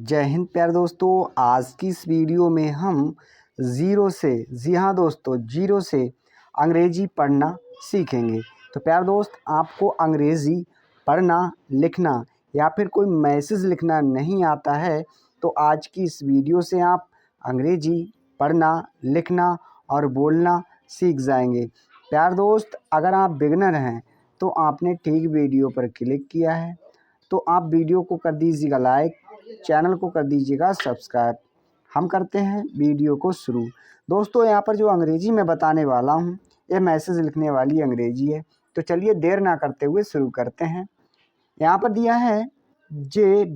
जय हिंद प्यारे दोस्तों। आज की इस वीडियो में हम ज़ीरो से, जी हाँ दोस्तों, ज़ीरो से अंग्रेजी पढ़ना सीखेंगे। तो प्यारे दोस्त, आपको अंग्रेज़ी पढ़ना, लिखना या फिर कोई मैसेज लिखना नहीं आता है तो आज की इस वीडियो से आप अंग्रेजी पढ़ना, लिखना और बोलना सीख जाएंगे। प्यारे दोस्त, अगर आप बिगिनर हैं तो आपने ठीक वीडियो पर क्लिक किया है तो आप वीडियो को कर दीजिएगा लाइक, चैनल को कर दीजिएगा सब्सक्राइब। हम करते हैं वीडियो को शुरू। दोस्तों, यहाँ पर जो अंग्रेजी मैं बताने वाला हूँ ये मैसेज लिखने वाली अंग्रेजी है। तो चलिए देर ना करते हुए शुरू करते हैं। यहाँ पर दिया है JAADE,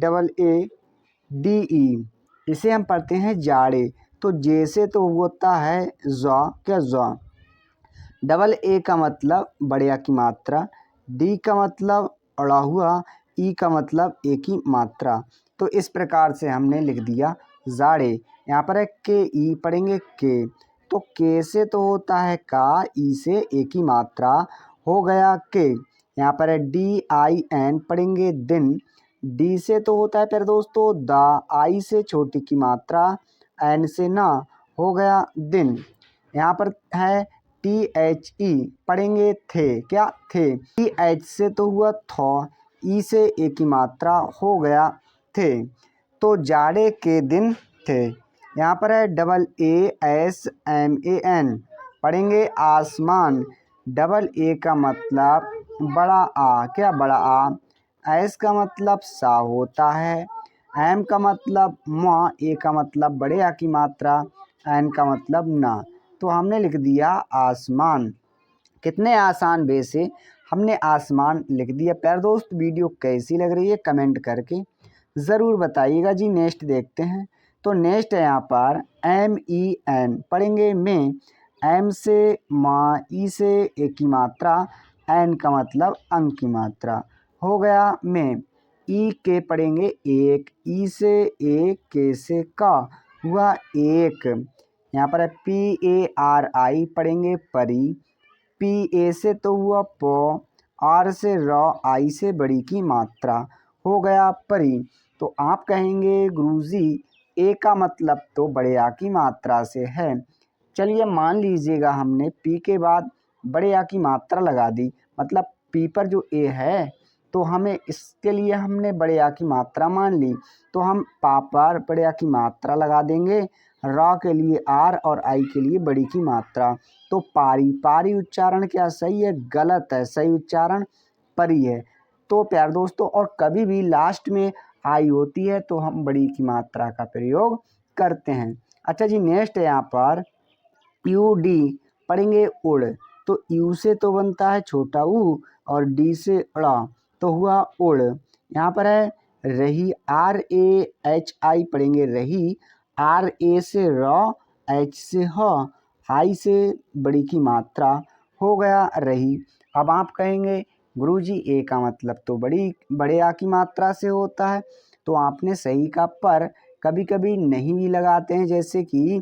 इसे हम पढ़ते हैं जाड़े। तो जे से तो होता है ज़ा, क्या ज़ा। डबल ए का मतलब बड़े आ की मात्रा, डी का मतलब अड़ा हुआ, ई का मतलब एक ही मात्रा। तो इस प्रकार से हमने लिख दिया जाड़े। यहाँ पर है के ई, पढ़ेंगे के। तो के से तो होता है का, ई से एक ही मात्रा, हो गया के। यहाँ पर है DIN, पढ़ेंगे दिन। डी से तो होता है प्यारे दोस्तों दा, आई से छोटी की मात्रा, एन से ना, हो गया दिन। यहाँ पर है THE, पढ़ेंगे थे, क्या थे। TH से तो हुआ थौ, ई से एक ही मात्रा, हो गया थे। तो जाड़े के दिन थे। यहाँ पर है AASMAN, पढ़ेंगे आसमान। डबल ए का मतलब बड़ा आ, क्या बड़ा आ। एस का मतलब सा होता है, एम का मतलब माँ, ए का मतलब बड़े आ की मात्रा, एन का मतलब ना। तो हमने लिख दिया आसमान। कितने आसान वे से हमने आसमान लिख दिया। प्यारे दोस्त, वीडियो कैसी लग रही है कमेंट करके ज़रूर बताइएगा जी। नेक्स्ट देखते हैं। तो नेक्स्ट है यहाँ पर MEN, पढ़ेंगे में। एम से माँ, ई से एक की मात्रा, एन का मतलब अंक की मात्रा, हो गया में। ई के पढ़ेंगे एक, ई से एक, के से का, हुआ एक। यहाँ पर है PARI, पढ़ेंगे परी। PA से तो हुआ पौ, आर से रॉ, आई से बड़ी की मात्रा, हो गया परी। तो आप कहेंगे गुरुजी ए का मतलब तो बड़े आ की मात्रा से है। चलिए मान लीजिएगा हमने पी के बाद बड़े आ की मात्रा लगा दी, मतलब पी पर जो ए है तो हमें इसके लिए हमने बड़े आ की मात्रा मान ली। तो हम पा पर बड़े आ की मात्रा लगा देंगे, रॉ के लिए आर और आई के लिए बड़ी की मात्रा। तो पारी, पारी उच्चारण क्या सही है? गलत है। सही उच्चारण परी है। तो प्यारे दोस्तों, और कभी भी लास्ट में आई होती है तो हम बड़ी की मात्रा का प्रयोग करते हैं। अच्छा जी, नेक्स्ट है यहाँ पर UD, पढ़ेंगे उड़। तो यू से तो बनता है छोटा ऊ और डी से अड़ा, तो हुआ उड़। यहाँ पर है रही, RAHI, पढ़ेंगे रही। RA से रॉ, H से ह, आई से बड़ी की मात्रा, हो गया रही। अब आप कहेंगे गुरुजी ए का मतलब तो बड़े आ की मात्रा से होता है। तो आपने सही का, पर कभी कभी नहीं भी लगाते हैं। जैसे कि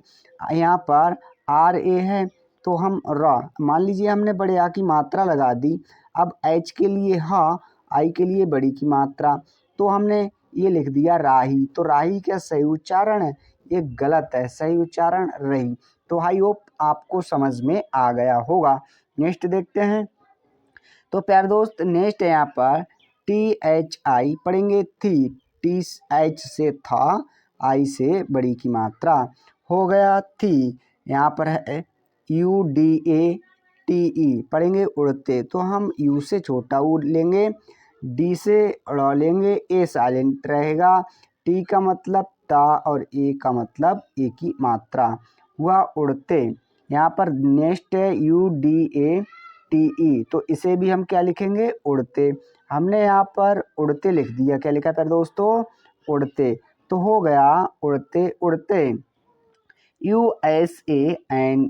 यहाँ पर RA है तो हम रॉ, मान लीजिए हमने बड़े आ की मात्रा लगा दी। अब H के लिए हा, आई के लिए बड़ी की मात्रा, तो हमने ये लिख दिया राही। तो राही क्या सही उच्चारण है? ये गलत है। सही उच्चारण रही। तो आई होप आपको समझ में आ गया होगा। नेक्स्ट देखते हैं। तो प्यारे दोस्त, नेक्स्ट है यहाँ पर THI, पढ़ेंगे थी। TH से था, आई से बड़ी की मात्रा, हो गया थी। यहाँ पर है UDATE, पढ़ेंगे उड़ते। तो हम यू से छोटा ऊ लेंगे, डी से अड़ा लेंगे, ए साइलेंट रहेगा, टी का मतलब ता और ए का मतलब ए की मात्रा, हुआ उड़ते। यहाँ पर नेक्स्ट है UDATE, तो इसे भी हम क्या लिखेंगे? उड़ते। हमने यहाँ पर उड़ते लिख दिया। क्या लिखा था दोस्तों? उड़ते। तो हो गया उड़ते उड़ते। USANE,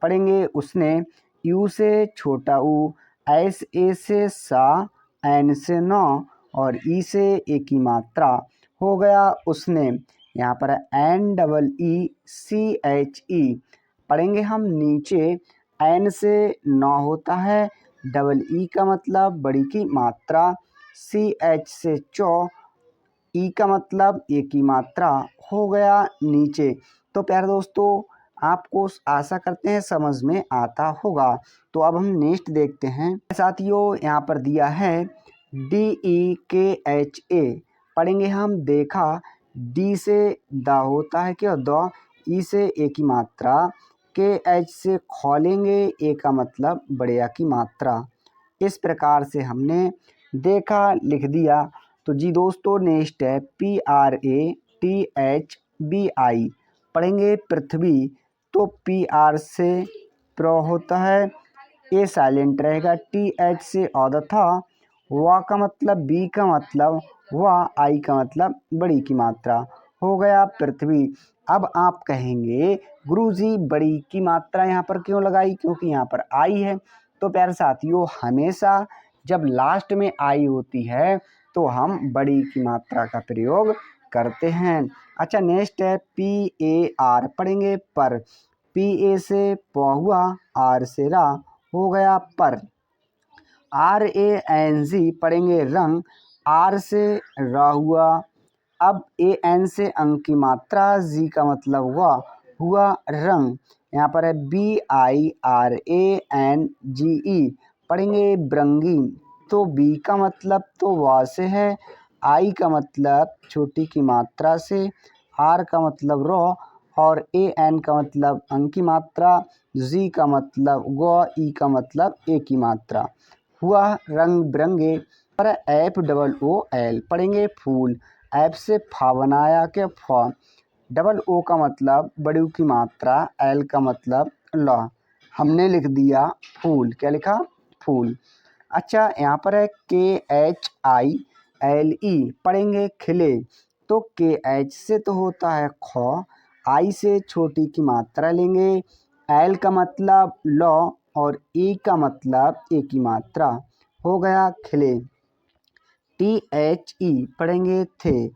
पढ़ेंगे उसने। यू से छोटा ऊ, SA से सा, एन से नौ और ई से ए की मात्रा, हो गया उसने। यहाँ पर NEECHE, पढ़ेंगे हम नीचे। एन से नौ होता है, डबल ई का मतलब बड़ी की मात्रा, CH से चौ, ई का मतलब ए की मात्रा, हो गया नीचे। तो प्यारे दोस्तों, आपको आशा करते हैं समझ में आता होगा। तो अब हम नेक्स्ट देखते हैं साथियों। यहाँ पर दिया है DEKHA, पढ़ेंगे हम। देखा, डी से द होता है क्या, द। ई से ए की मात्रा, के एच से खोलेंगे, ए का मतलब बड़े आ की मात्रा। इस प्रकार से हमने देखा, लिख दिया। तो जी दोस्तों, नेक्स्ट है PRATHBI, पढ़ेंगे पृथ्वी। तो PR से प्रो होता है, ए साइलेंट रहेगा, TH से औ था, वा का मतलब, बी का मतलब वाह, आई का मतलब बड़ी की मात्रा, हो गया पृथ्वी। अब आप कहेंगे गुरुजी बड़ी की मात्रा यहाँ पर क्यों लगाई, क्योंकि यहाँ पर आई है। तो प्यारे साथियों, हमेशा जब लास्ट में आई होती है तो हम बड़ी की मात्रा का प्रयोग करते हैं। अच्छा, नेक्स्ट है PAR, पढ़ेंगे पर। PA से प हुआ, आर से रा, हो गया पर। RANG, पढ़ेंगे रंग, आर से रा हुआ। अब AN से अंक की मात्रा, जी का मतलब हुआ रंग। यहाँ पर है BIRANGE, पढ़ेंगे बरंगी। तो बी का मतलब तो वा से है, आई का मतलब छोटी की मात्रा से, आर का मतलब रो, और AN का मतलब अंक की मात्रा, जी का मतलब ई का मतलब ए की मात्रा, हुआ रंग बिरंगे। पर FOOL, पढ़ेंगे फूल। ऐप से फा बनाया के फा। O का मतलब बड़ी की मात्रा, L का मतलब ला, हमने लिख दिया फूल। क्या लिखा, फूल। अच्छा, यहाँ पर है KHILE, पढ़ेंगे खिले। तो KH से तो होता है ख, आई से छोटी की मात्रा लेंगे, L का मतलब लौ, और E का मतलब ए की मात्रा, हो गया खिले। THE, पढ़ेंगे थे।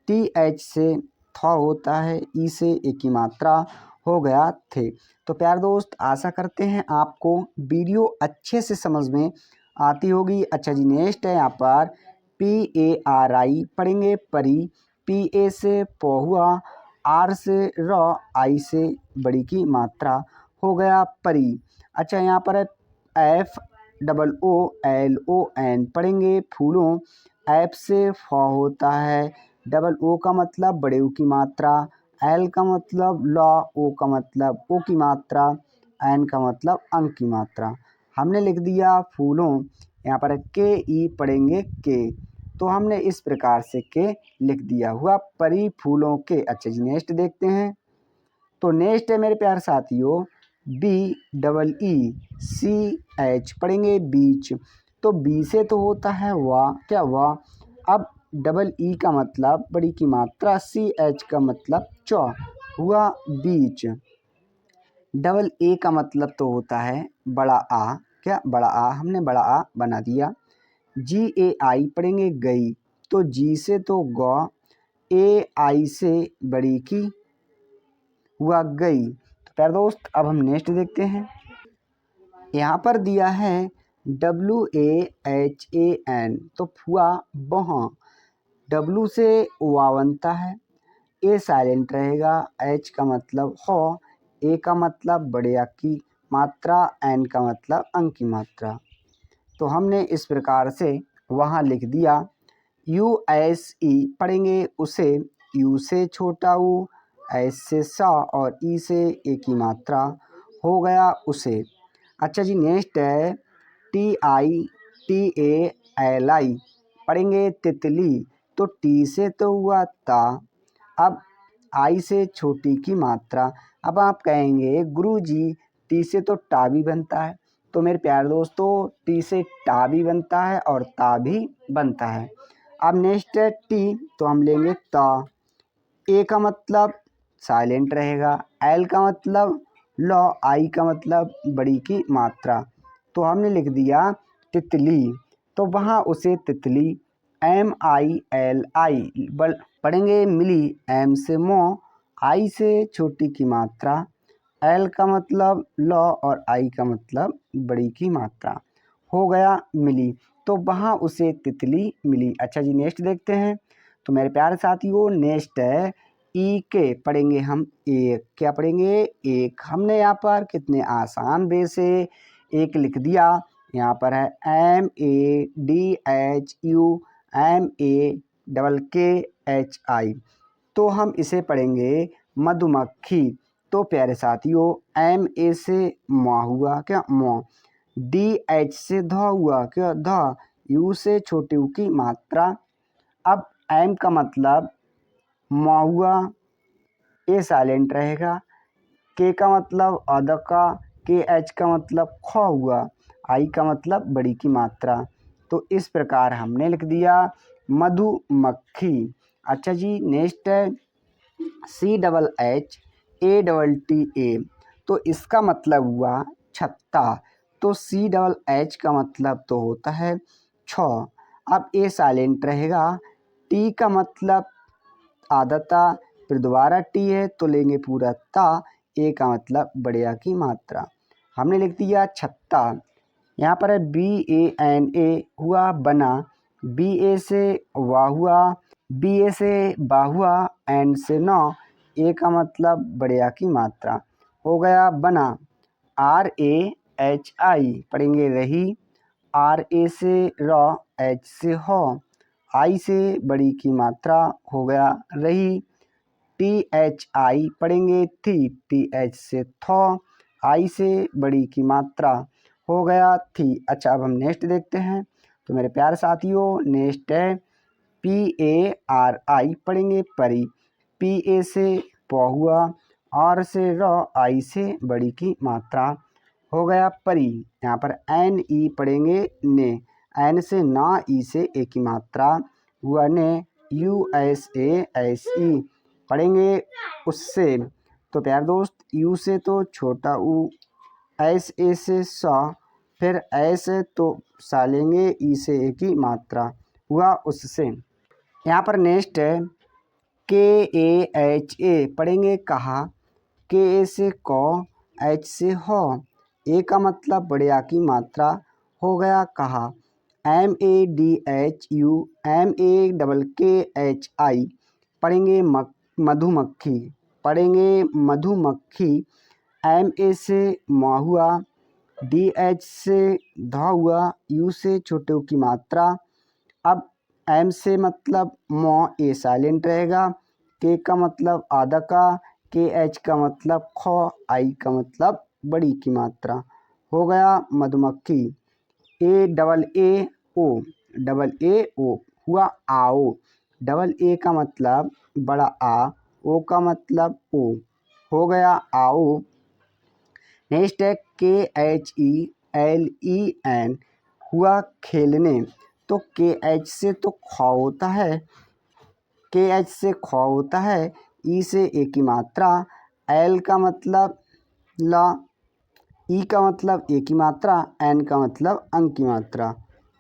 TH से था होता है, ई से ए की मात्रा, हो गया थे। तो प्यारे दोस्त, आशा करते हैं आपको वीडियो अच्छे से समझ में आती होगी। अच्छा जी, नेक्स्ट है यहाँ पर PARI, पढ़ेंगे परी। PA से प हुआ, आर से र, आई से बड़ी की मात्रा, हो गया परी। अच्छा, यहाँ पर है FOOLON, पढ़ेंगे फूलों। ऐप से फ होता है, O का मतलब बड़े ऊ की मात्रा, L का मतलब ला, O का मतलब ओ की मात्रा, N का मतलब अंक की मात्रा, हमने लिख दिया फूलों। यहाँ पर KE, पढ़ेंगे के। तो हमने इस प्रकार से के लिख दिया, हुआ परी फूलों के। अच्छा जी, नेक्स्ट देखते हैं। तो नेक्स्ट है मेरे प्यारे साथियों BEECH, पढ़ेंगे बीच। तो बी से तो होता है वाह, क्या वाह। अब E का मतलब बड़ी की मात्रा, CH का मतलब चौ, हुआ बीच। A का मतलब तो होता है बड़ा आ, क्या बड़ा आ, हमने बड़ा आ बना दिया। GAI, पढ़ेंगे गई। तो जी से तो गौ, AI से बड़ी की, हुआ गई। तो प्यारे दोस्त, अब हम नेक्स्ट देखते हैं। यहाँ पर दिया है WAHAN, तो फुआ बहाँ। W से वा बनता है, ए साइलेंट रहेगा, H का मतलब हो, ए का मतलब बड़े आ की मात्रा, N का मतलब अंक की मात्रा। तो हमने इस प्रकार से वहाँ लिख दिया। USE, पढ़ेंगे उसे। U से छोटा ऊ, S से सा, और E से ए की मात्रा, हो गया उसे। अच्छा जी, नेक्स्ट है TITALI, पढ़ेंगे तितली। तो T से तो हुआ ता, अब आई से छोटी की मात्रा। अब आप कहेंगे गुरुजी टी से तो टा भी बनता है। तो मेरे प्यारे दोस्तों, टी से टा भी बनता है और ता भी बनता है। अब नेक्स्ट है टी, तो हम लेंगे ता। ए का मतलब साइलेंट रहेगा, एल का मतलब लौ, आई का मतलब बड़ी की मात्रा। तो हमने लिख दिया तितली। तो वहाँ उसे तितली, MILI, पढ़ेंगे मिली। M से मो, आई से छोटी की मात्रा, L का मतलब लौ, और आई का मतलब बड़ी की मात्रा, हो गया मिली। तो वहाँ उसे तितली मिली। अच्छा जी, नेक्स्ट देखते हैं। तो मेरे प्यारे साथियों नेक्स्ट है ई के, पढ़ेंगे हम एक। क्या पढ़ेंगे? एक। हमने यहाँ पर कितने आसान वे से एक लिख दिया। यहाँ पर है MADHU MAKKHI, तो हम इसे पढ़ेंगे मधुमक्खी। तो प्यारे साथियों MA से माँ हुआ क्या? माँ। DH से ध हुआ क्या? ध। U से छोटे u की मात्रा। अब M का मतलब माँ हुआ, ए साइलेंट रहेगा। K का मतलब अद का, KH का मतलब ख हुआ, आई का मतलब बड़ी की मात्रा। तो इस प्रकार हमने लिख दिया मधुमक्खी। अच्छा जी नेक्स्ट है CHHATTA, तो इसका मतलब हुआ छत्ता। तो CHH का मतलब तो होता है छ। अब ए साइलेंट रहेगा। टी का मतलब आदता, फिर दोबारा टी है तो लेंगे पूरा ता। ए का मतलब बढ़िया की मात्रा। हमने लिख दिया छत्ता। यहाँ पर है BANA हुआ बना। BA से वाह हुआ, BA से बा हुआ, एन से नौ, ए का मतलब बढ़िया की मात्रा। हो गया बना। RAHI पढ़ेंगे रही। RA से र, H से हो, आई से बड़ी की मात्रा। हो गया रही। THI पढ़ेंगे थी। TH से थो, आई से बड़ी की मात्रा। हो गया थी। अच्छा अब हम नेक्स्ट देखते हैं। तो मेरे प्यारे साथियों नेक्स्ट है PARI पढ़ेंगे परी। PA से प हुआ, R से र, आई से बड़ी की मात्रा। हो गया परी। यहाँ पर NE पढ़ेंगे ने। एन से ना, ई से ए की मात्रा। हुआ ने। USASE पढ़ेंगे उससे। तो प्यारे दोस्त यू से तो छोटा ऊ, SA से सा, फिर एस तो सा लेंगे, ई से ए की मात्रा। हुआ उससे। यहाँ पर नेक्स्ट है KAHA पढ़ेंगे कहा। KA से को, H से हो, ए का मतलब बढ़िया की मात्रा। हो गया कहा। MADHU MAKKHI पढ़ेंगे मधुमक्खी। पढ़ेंगे मधुमक्खी। MA से माँ हुआ, DH से ध हुआ, U से छोटे की मात्रा। अब M से मतलब मौ, ए साइलेंट रहेगा। K का मतलब आधा का, KH का मतलब ख, आई का मतलब बड़ी की मात्रा। हो गया मधुमक्खी। AAAO हुआ आओ। AA का मतलब बड़ा आ, ओ का मतलब ओ। हो गया आओ। नेक्स्ट है KHELEN हुआ खेलने। तो KH से तो ख होता है, KH से ख होता है, ई से ए की मात्रा। L का मतलब ला, ई का मतलब ए की मात्रा, एन का मतलब अंक की मात्रा।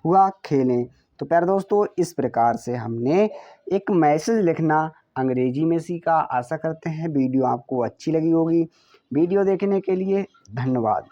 हुआ खेलें। तो प्यारे दोस्तों इस प्रकार से हमने एक मैसेज लिखना अंग्रेजी में सीखा। आशा करते हैं वीडियो आपको अच्छी लगी होगी। वीडियो देखने के लिए धन्यवाद।